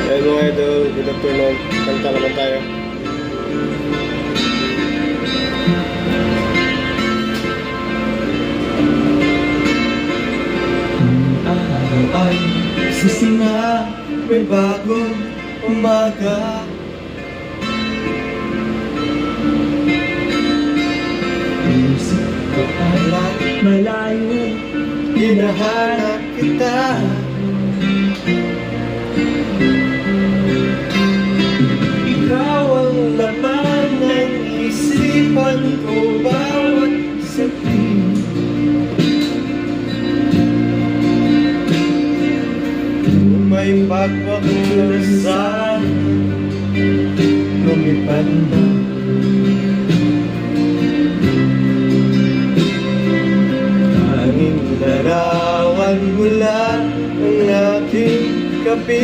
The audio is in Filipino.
Ayun mga idol, good afternoon. Kanta naman tayo. Araw ay sisinga, may bagong umaga. Isip ko ay malayo, hinahanap kita. Ikaw ang laman ng isipan ko bawat saglit. May pagpapalasan, lumipad na. Tanging larawan mula ang aking kapi.